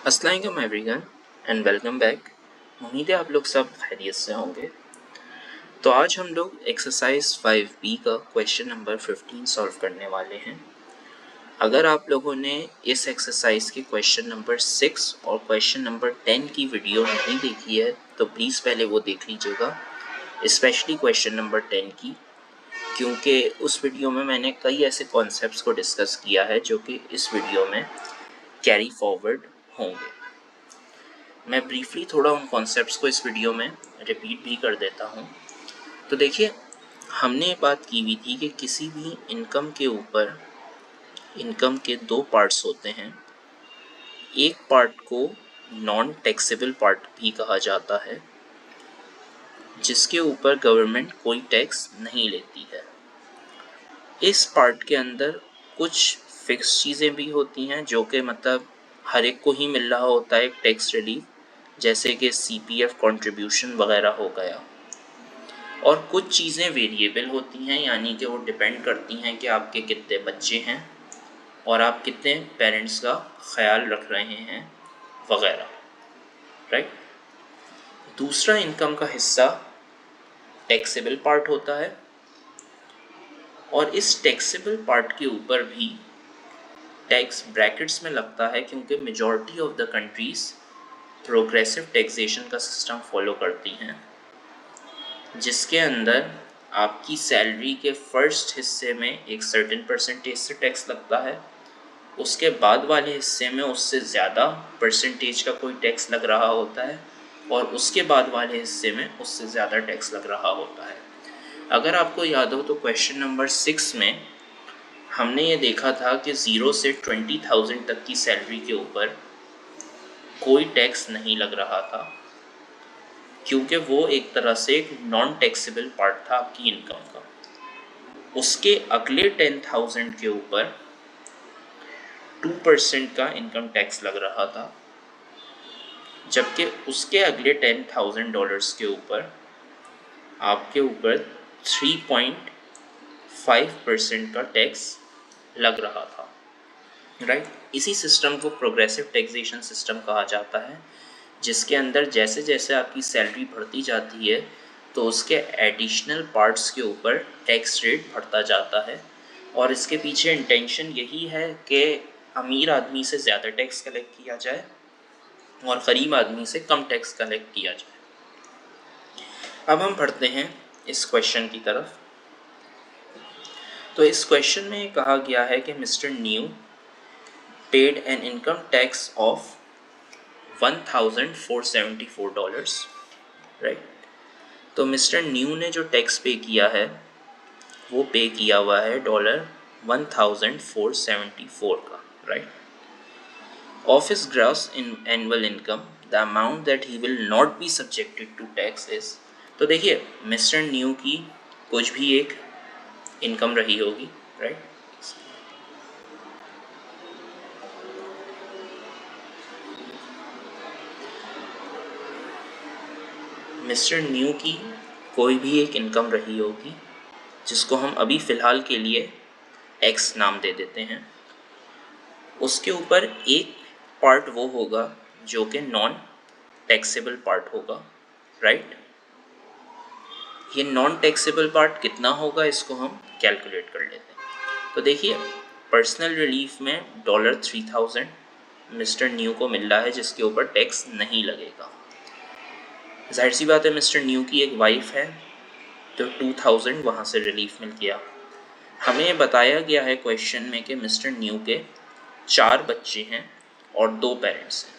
अस्सलाम वालेकुम everyone and welcome back. उम्मीद है आप लोग सब खैरियत से होंगे। तो आज हम लोग एक्सरसाइज 5B का क्वेश्चन नंबर 15 सॉल्व करने वाले हैं। अगर आप लोगों ने इस एक्सरसाइज के क्वेश्चन नंबर 6 और क्वेश्चन नंबर 10 की वीडियो नहीं देखी है तो प्लीज़ पहले वो देख लीजिएगा, स्पेशली क्वेश्चन नंबर 10 की, क्योंकि उस वीडियो में मैंने कई ऐसे कॉन्सेप्ट्स को डिस्कस किया है जो कि इस वीडियो में कैरी फॉरवर्ड होंगे। मैं ब्रीफली थोड़ा उन कॉन्सेप्ट्स को इस वीडियो में रिपीट भी कर देता हूँ। तो देखिए, हमने बात की हुई थी कि किसी भी इनकम के ऊपर इनकम के दो पार्ट्स होते हैं। एक पार्ट को नॉन टैक्सेबल पार्ट भी कहा जाता है, जिसके ऊपर गवर्नमेंट कोई टैक्स नहीं लेती है। इस पार्ट के अंदर कुछ फिक्स चीज़ें भी होती हैं जो कि मतलब हर एक को ही मिल रहा होता है एक टैक्स रिलीफ, जैसे कि CPF कंट्रीब्यूशन वगैरह हो गया। और कुछ चीज़ें वेरिएबल होती हैं, यानी कि वो डिपेंड करती हैं कि आपके कितने बच्चे हैं और आप कितने पेरेंट्स का ख्याल रख रहे हैं वगैरह, राइट। दूसरा इनकम का हिस्सा टैक्सेबल पार्ट होता है, और इस टैक्सेबल पार्ट के ऊपर भी टैक्स ब्रैकेट्स में लगता है, क्योंकि majority of the countries progressive taxation का सिस्टम फॉलो करती हैं, जिसके अंदर आपकी सैलरी के फर्स्ट हिस्से में एक सर्टेन परसेंटेज से टैक्स लगता है, उसके बाद वाले हिस्से में उससे ज़्यादा परसेंटेज का कोई टैक्स लग रहा होता है, और उसके बाद वाले हिस्से में उससे ज़्यादा टैक्स लग रहा होता है। अगर आपको याद हो तो क्वेश्चन नंबर 6 में हमने ये देखा था कि 0 से 20,000 तक की सैलरी के ऊपर कोई टैक्स नहीं लग रहा था, क्योंकि वो एक तरह से एक नॉन टैक्सेबल पार्ट था आपकी इनकम का। उसके अगले 10,000 के ऊपर 2% का इनकम टैक्स लग रहा था, जबकि उसके अगले $10,000 के ऊपर आपके ऊपर 3.5% का टैक्स लग रहा था, राइट। इसी सिस्टम को प्रोग्रेसिव टैक्सेशन सिस्टम कहा जाता है, जिसके अंदर जैसे जैसे आपकी सैलरी बढ़ती जाती है तो उसके एडिशनल पार्ट्स के ऊपर टैक्स रेट बढ़ता जाता है, और इसके पीछे इंटेंशन यही है कि अमीर आदमी से ज़्यादा टैक्स कलेक्ट किया जाए और गरीब आदमी से कम टैक्स कलेक्ट किया जाए। अब हम पढ़ते हैं इस क्वेश्चन की तरफ। तो इस क्वेश्चन में कहा गया है कि mister new paid an income tax of $1,474, right. तो मिस्टर न्यू ने जो टैक्स पे किया है वो पे किया हुआ है $1,474 का, right. Of his gross in annual income the amount that he will not be subjected to tax is. तो देखिए, मिस्टर न्यू की कुछ भी एक इनकम रही होगी, राइट। मिस्टर न्यू की कोई भी एक इनकम रही होगी, जिसको हम अभी फ़िलहाल के लिए एक्स नाम दे देते हैं। उसके ऊपर एक पार्ट वो होगा जो कि नॉन टैक्सेबल पार्ट होगा, राइट। ये नॉन टैक्सेबल पार्ट कितना होगा इसको हम कैलकुलेट कर लेते हैं। तो देखिए, पर्सनल रिलीफ में $3,000 मिस्टर न्यू को मिल रहा है, जिसके ऊपर टैक्स नहीं लगेगा। जाहिर सी बात है, मिस्टर न्यू की एक वाइफ है तो 2,000 वहाँ से रिलीफ मिल गया। हमें बताया गया है क्वेश्चन में कि मिस्टर न्यू के 4 बच्चे हैं और 2 पेरेंट्स हैं।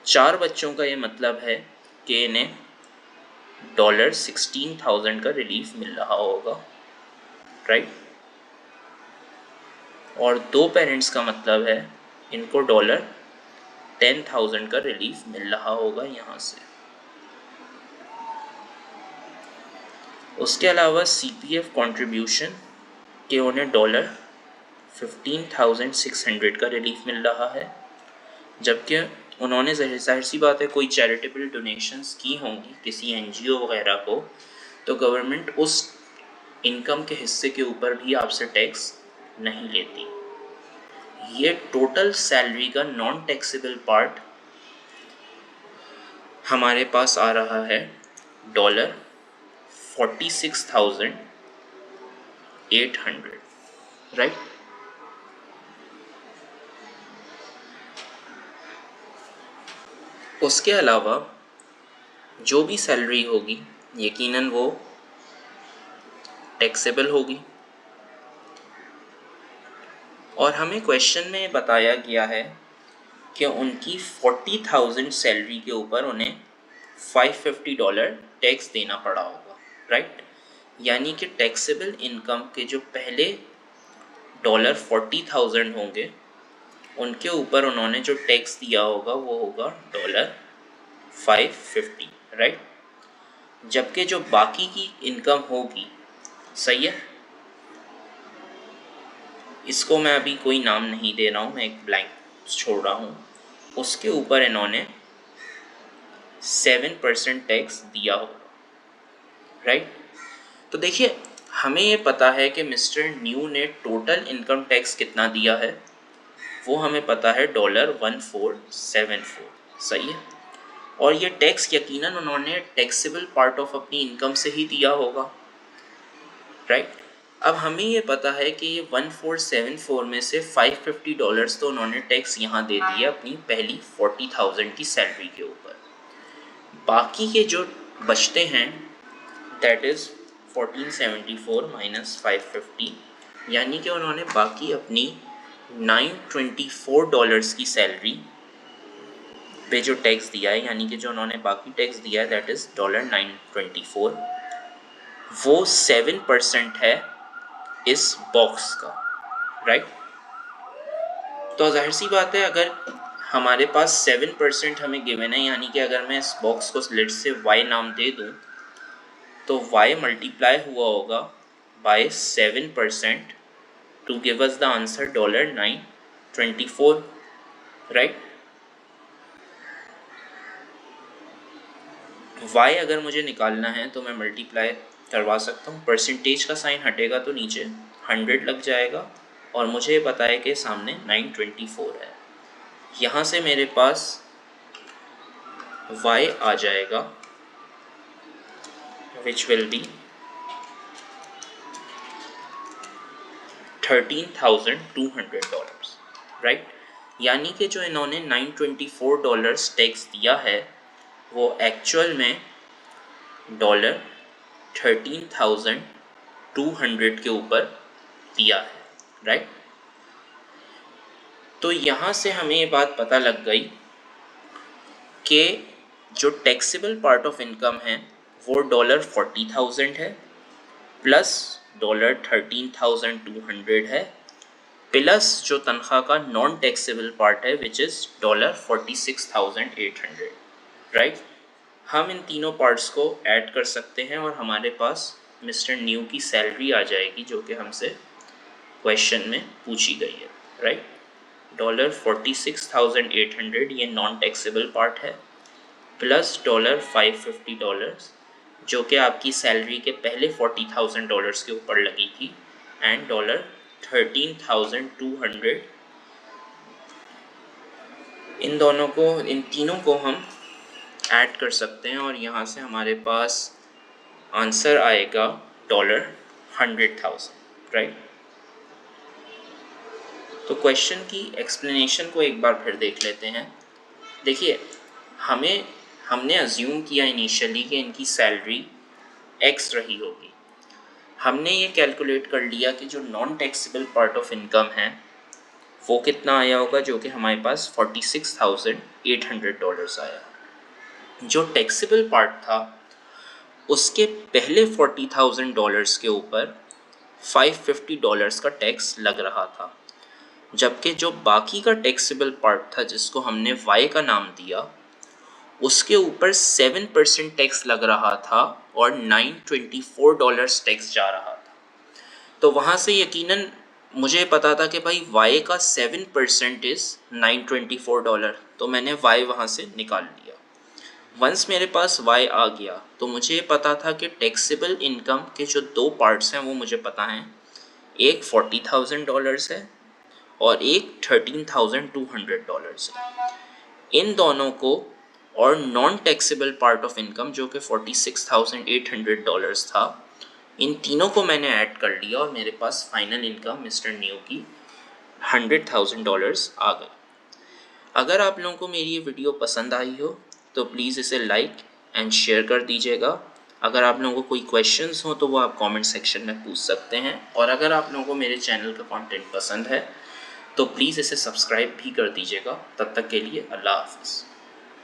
4 बच्चों का ये मतलब है कि इन्हें $16,000 का रिलीफ मिल रहा होगा, राइट। और 2 पेरेंट्स का मतलब है इनको $10,000 का रिलीफ मिल रहा होगा यहाँ से। उसके अलावा CPF कंट्रीब्यूशन के उन्हें $15,600 का रिलीफ मिल रहा है, जबकि उन्होंने जाहिर सी बात है कोई चैरिटेबल डोनेशंस की होंगी किसी NGO वगैरह को, तो गवर्नमेंट उस इनकम के हिस्से के ऊपर भी आपसे टैक्स नहीं लेती। ये टोटल सैलरी का नॉन टैक्सेबल पार्ट हमारे पास आ रहा है $46,800, राइट। उसके अलावा जो भी सैलरी होगी यकीनन वो टैक्सेबल होगी, और हमें क्वेश्चन में बताया गया है कि उनकी 40,000 सैलरी के ऊपर उन्हें $550 टैक्स देना पड़ा होगा, राइट। यानी कि टैक्सेबल इनकम के जो पहले $40,000 होंगे उनके ऊपर उन्होंने जो टैक्स दिया होगा वो होगा $550, राइट। जबकि जो बाकी की इनकम होगी, सही है, इसको मैं अभी कोई नाम नहीं दे रहा हूँ, मैं एक ब्लैंक छोड़ रहा हूँ, उसके ऊपर इन्होंने 7% टैक्स दिया होगा, राइट। तो देखिए हमें ये पता है कि मिस्टर न्यू ने टोटल इनकम टैक्स कितना दिया है, वो हमें पता है $1474, सही है। और ये टैक्स यकीनन उन्होंने टैक्सेबल पार्ट ऑफ अपनी इनकम से ही दिया होगा, राइट। अब हमें ये पता है कि ये 1474 में से $550 तो उन्होंने टैक्स यहाँ दे दिया अपनी पहली 40,000 की सैलरी के ऊपर। बाकी के जो बचते हैं दैट इज़ 1474 माइनस 550, यानी कि उन्होंने बाकी अपनी $924 की सैलरी पे जो टैक्स दिया है, यानी कि जो उन्होंने बाकी टैक्स दिया है दैट इज़ $924, वो 7% है इस बॉक्स का, राइट। तो जाहिर सी बात है अगर हमारे पास 7% हमें गिवन है, यानी कि अगर मैं इस बॉक्स को लेट से y नाम दे दूं तो y मल्टीप्लाई हुआ होगा by 7% to give us the answer $924, right. y अगर मुझे निकालना है तो मैं मल्टीप्लाई करवा सकता हूँ, परसेंटेज का साइन हटेगा तो नीचे 100 लग जाएगा, और मुझे पता है कि सामने 924 है। यहाँ से मेरे पास y आ जाएगा विच विल बी $13,200, राइट। यानी कि जो इन्होंने $924 टैक्स दिया है वो एक्चुअल में $13,200 के ऊपर दिया है, राइट। तो यहाँ से हमें ये बात पता लग गई कि जो टैक्सेबल पार्ट ऑफ इनकम है वो $40,000 है प्लस $13,200 है, प्लस जो तनख्वाह का नॉन टैक्सेबल पार्ट है विच इज़ $46,800, राइट। हम इन तीनों पार्ट्स को ऐड कर सकते हैं और हमारे पास मिस्टर न्यू की सैलरी आ जाएगी जो कि हमसे क्वेश्चन में पूछी गई है, राइट। $46,800 ये नॉन टैक्सेबल पार्ट है, प्लस $550 जो कि आपकी सैलरी के पहले $40,000 के ऊपर लगी थी, एंड $13,200। इन दोनों को, इन तीनों को हम ऐड कर सकते हैं और यहाँ से हमारे पास आंसर आएगा $100,000, राइट। तो क्वेश्चन की एक्सप्लेनेशन को एक बार फिर देख लेते हैं। देखिए हमने अज्यूम किया इनिशियली कि इनकी सैलरी x रही होगी। हमने ये कैलकुलेट कर लिया कि जो non taxable part of income है वो कितना आया होगा, जो कि हमारे पास $46,800 आया। जो टैक्सेबल पार्ट था उसके पहले $40,000 के ऊपर $550 का टैक्स लग रहा था, जबकि जो बाकी का टैक्सेबल पार्ट था जिसको हमने y का नाम दिया उसके ऊपर 7% टैक्स लग रहा था और $924 टैक्स जा रहा था। तो वहाँ से यकीनन मुझे पता था कि भाई y का 7% इज़ $924, तो मैंने y वहाँ से निकाल लिया। वंस मेरे पास y आ गया तो मुझे पता था कि टैक्सेबल इनकम के जो दो पार्ट्स हैं वो मुझे पता हैं, एक $40,000 है और एक $13,200 है। इन दोनों को और non taxable part of income जो कि $46,800 था। इन तीनों को मैंने ऐड कर लिया और मेरे पास फाइनल इनकम मिस्टर न्यू की $100,000 आ गई। अगर आप लोगों को मेरी ये वीडियो पसंद आई हो तो प्लीज़ इसे लाइक एंड शेयर कर दीजिएगा। अगर आप लोगों को कोई क्वेश्चंस हो तो वो आप कमेंट सेक्शन में पूछ सकते हैं, और अगर आप लोगों को मेरे चैनल का कंटेंट पसंद है तो प्लीज़ इसे सब्सक्राइब भी कर दीजिएगा। तब तक के लिए अल्लाह हाफ़िज़।